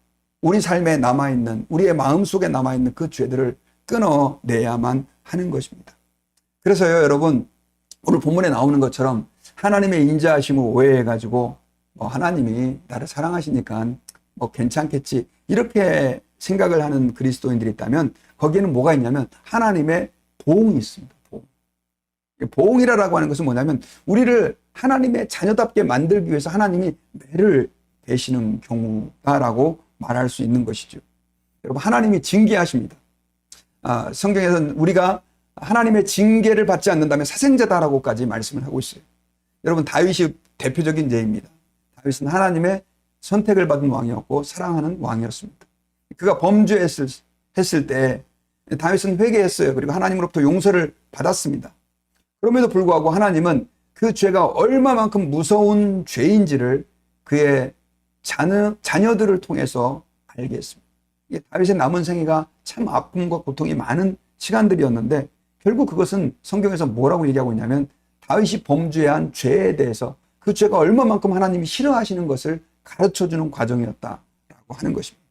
우리 삶에 남아있는, 우리의 마음속에 남아있는 그 죄들을 끊어내야만 하는 것입니다. 그래서요, 여러분, 오늘 본문에 나오는 것처럼 하나님의 인자하심을 오해해가지고 하나님이 나를 사랑하시니까 괜찮겠지, 이렇게 생각을 하는 그리스도인들이 있다면 거기에는 뭐가 있냐면 하나님의 보응이 있습니다. 보응이라고 하는 것은 뭐냐면 우리를 하나님의 자녀답게 만들기 위해서 하나님이 매를 베시는 경우다라고 말할 수 있는 것이죠. 여러분, 하나님이 징계하십니다. 성경에서는 우리가 하나님의 징계를 받지 않는다면 사생자다라고까지 말씀을 하고 있어요. 여러분, 다윗이 대표적인 예입니다. 다윗은 하나님의 선택을 받은 왕이었고 사랑하는 왕이었습니다. 그가 범죄했을 때 다윗은 회개했어요. 그리고 하나님으로부터 용서를 받았습니다. 그럼에도 불구하고 하나님은 그 죄가 얼마만큼 무서운 죄인지를 그의 자녀들을 통해서 알게 했습니다. 다윗의 남은 생애가 참 아픔과 고통이 많은 시간들이었는데 결국 그것은 성경에서 뭐라고 얘기하고 있냐면 다윗이 범죄한 죄에 대해서 그 죄가 얼마만큼 하나님이 싫어하시는 것을 가르쳐주는 과정이었다라고 하는 것입니다.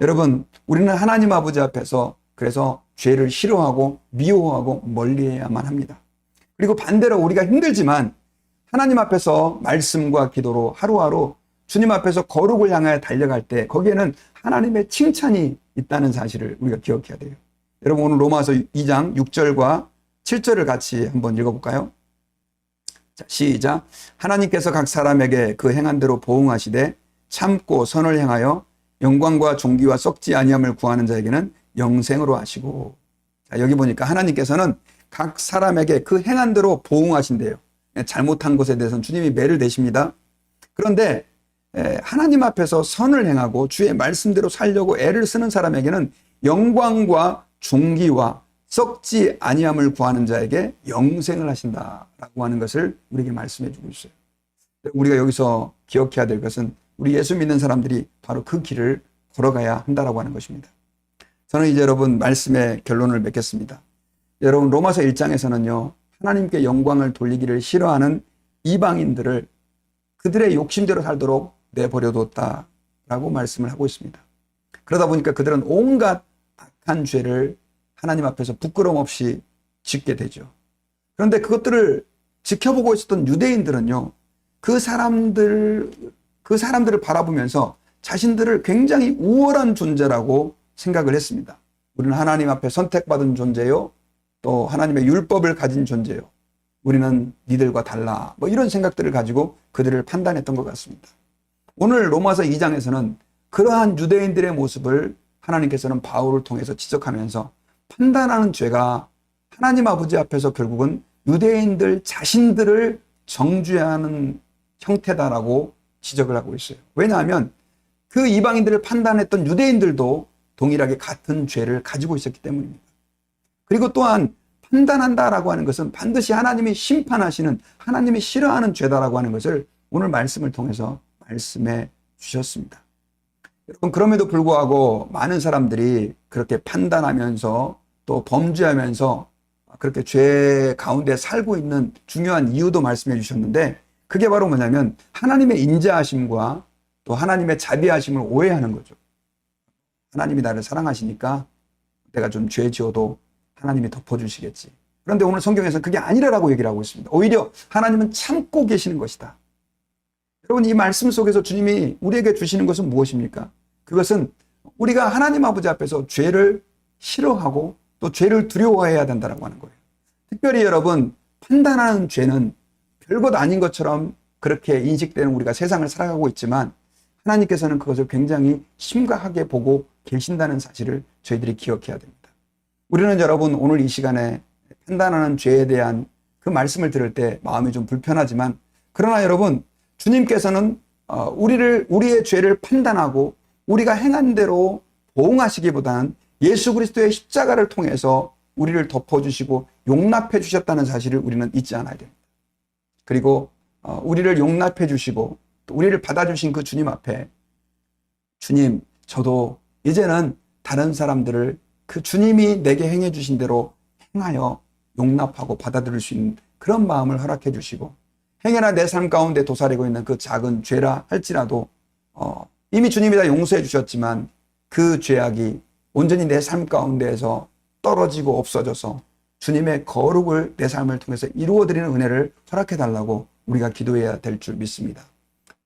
여러분, 우리는 하나님 아버지 앞에서 그래서 죄를 싫어하고 미워하고 멀리해야만 합니다. 그리고 반대로 우리가 힘들지만 하나님 앞에서 말씀과 기도로 하루하루 주님 앞에서 거룩을 향하여 달려갈 때 거기에는 하나님의 칭찬이 있다는 사실을 우리가 기억해야 돼요. 여러분, 오늘 로마서 2장 6절과 7절을 같이 한번 읽어볼까요? 자, 시작. 하나님께서 각 사람에게 그 행한 대로 보응하시되 참고 선을 행하여 영광과 존귀와 썩지 아니함을 구하는 자에게는 영생으로 하시고. 자, 여기 보니까 하나님께서는 각 사람에게 그 행한 대로 보응하신대요. 잘못한 것에 대해서는 주님이 매를 대십니다. 그런데 하나님 앞에서 선을 행하고 주의 말씀대로 살려고 애를 쓰는 사람에게는 영광과 존귀와 썩지 아니함을 구하는 자에게 영생을 하신다라고 하는 것을 우리에게 말씀해 주고 있어요. 우리가 여기서 기억해야 될 것은 우리 예수 믿는 사람들이 바로 그 길을 걸어가야 한다라고 하는 것입니다. 저는 이제 여러분 말씀의 결론을 맺겠습니다. 여러분, 로마서 1장에서는요, 하나님께 영광을 돌리기를 싫어하는 이방인들을 그들의 욕심대로 살도록 내버려뒀다라고 말씀을 하고 있습니다. 그러다 보니까 그들은 온갖 악한 죄를 하나님 앞에서 부끄러움 없이 짓게 되죠. 그런데 그것들을 지켜보고 있었던 유대인들은요, 그 사람들을 바라보면서 자신들을 굉장히 우월한 존재라고 생각을 했습니다. 우리는 하나님 앞에 선택받은 존재요, 또 하나님의 율법을 가진 존재요, 우리는 니들과 달라, 이런 생각들을 가지고 그들을 판단했던 것 같습니다. 오늘 로마서 2장에서는 그러한 유대인들의 모습을 하나님께서는 바울을 통해서 지적하면서 판단하는 죄가 하나님 아버지 앞에서 결국은 유대인들 자신들을 정죄하는 형태다라고 지적을 하고 있어요. 왜냐하면 그 이방인들을 판단했던 유대인들도 동일하게 같은 죄를 가지고 있었기 때문입니다. 그리고 또한 판단한다라고 하는 것은 반드시 하나님이 심판하시는, 하나님이 싫어하는 죄다라고 하는 것을 오늘 말씀을 통해서 말씀해 주셨습니다. 여러분, 그럼에도 불구하고 많은 사람들이 그렇게 판단하면서 또 범죄하면서 그렇게 죄 가운데 살고 있는 중요한 이유도 말씀해 주셨는데, 그게 바로 뭐냐면 하나님의 인자하심과 또 하나님의 자비하심을 오해하는 거죠. 하나님이 나를 사랑하시니까 내가 좀 죄 지어도 하나님이 덮어주시겠지. 그런데 오늘 성경에서는 그게 아니라고 얘기를 하고 있습니다. 오히려 하나님은 참고 계시는 것이다. 여러분, 이 말씀 속에서 주님이 우리에게 주시는 것은 무엇입니까? 그것은 우리가 하나님 아버지 앞에서 죄를 싫어하고 또 죄를 두려워해야 된다고 하는 거예요. 특별히 여러분, 판단하는 죄는 별것 아닌 것처럼 그렇게 인식되는 우리가 세상을 살아가고 있지만 하나님께서는 그것을 굉장히 심각하게 보고 계신다는 사실을 저희들이 기억해야 됩니다. 우리는 여러분 오늘 이 시간에 판단하는 죄에 대한 그 말씀을 들을 때 마음이 좀 불편하지만, 그러나 여러분, 주님께서는 우리의 죄를 판단하고 우리가 행한 대로 보응하시기보다는 예수 그리스도의 십자가를 통해서 우리를 덮어주시고 용납해 주셨다는 사실을 우리는 잊지 않아야 됩니다. 그리고 우리를 용납해 주시고 또 우리를 받아주신 그 주님 앞에, 주님, 저도 이제는 다른 사람들을 그 주님이 내게 행해 주신 대로 행하여 용납하고 받아들일 수 있는 그런 마음을 허락해 주시고, 행여나 내 삶 가운데 도사리고 있는 그 작은 죄라 할지라도 이미 주님이 다 용서해 주셨지만 그 죄악이 온전히 내 삶 가운데에서 떨어지고 없어져서 주님의 거룩을 내 삶을 통해서 이루어드리는 은혜를 허락해 달라고 우리가 기도해야 될 줄 믿습니다.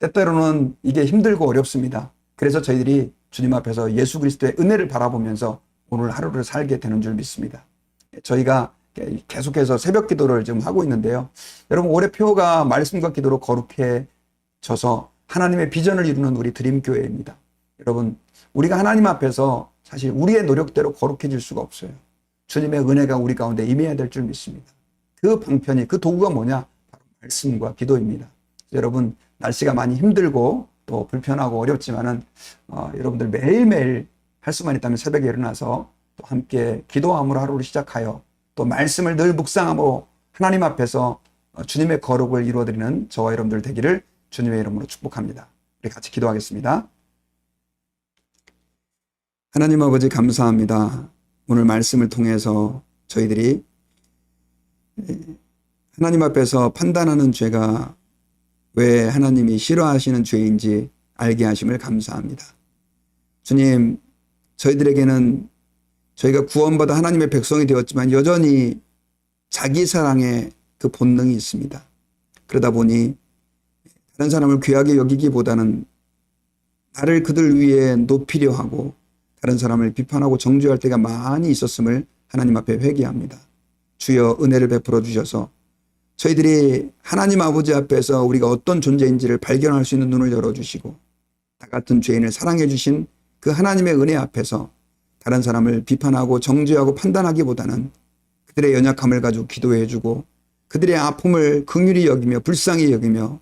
때때로는 이게 힘들고 어렵습니다. 그래서 저희들이 주님 앞에서 예수 그리스도의 은혜를 바라보면서 오늘 하루를 살게 되는 줄 믿습니다. 저희가 계속해서 새벽 기도를 지금 하고 있는데요. 여러분, 올해 표가 말씀과 기도로 거룩해져서 하나님의 비전을 이루는 우리 드림교회입니다. 여러분, 우리가 하나님 앞에서 사실 우리의 노력대로 거룩해질 수가 없어요. 주님의 은혜가 우리 가운데 임해야 될 줄 믿습니다. 그 방편이, 그 도구가 뭐냐? 바로 말씀과 기도입니다. 여러분, 날씨가 많이 힘들고 또 불편하고 어렵지만은 여러분들 매일매일 할 수만 있다면 새벽에 일어나서 또 함께 기도함으로 하루를 시작하여 또 말씀을 늘 묵상함으로 하나님 앞에서 주님의 거룩을 이루어드리는 저와 여러분들 되기를 주님의 이름으로 축복합니다. 우리 같이 기도하겠습니다. 하나님 아버지, 감사합니다. 오늘 말씀을 통해서 저희들이 하나님 앞에서 판단하는 죄가 왜 하나님이 싫어하시는 죄인지 알게 하심을 감사합니다. 주님, 저희들에게는 저희가 구원받아 하나님의 백성이 되었지만 여전히 자기 사랑의 그 본능이 있습니다. 그러다 보니 다른 사람을 귀하게 여기기보다는 나를 그들 위에 높이려 하고 다른 사람을 비판하고 정죄할 때가 많이 있었음을 하나님 앞에 회개합니다. 주여, 은혜를 베풀어 주셔서 저희들이 하나님 아버지 앞에서 우리가 어떤 존재인지를 발견할 수 있는 눈을 열어주시고 나 같은 죄인을 사랑해 주신 그 하나님의 은혜 앞에서 다른 사람을 비판하고 정죄하고 판단하기보다는 그들의 연약함을 가지고 기도해 주고 그들의 아픔을 긍휼히 여기며 불쌍히 여기며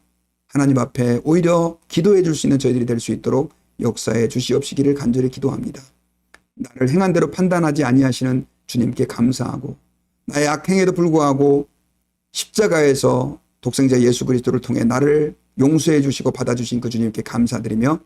하나님 앞에 오히려 기도해 줄 수 있는 저희들이 될 수 있도록 역사해 주시옵시기를 간절히 기도합니다. 나를 행한 대로 판단하지 아니하시는 주님께 감사하고 나의 악행에도 불구하고 십자가에서 독생자 예수 그리스도를 통해 나를 용서해 주시고 받아주신 그 주님께 감사드리며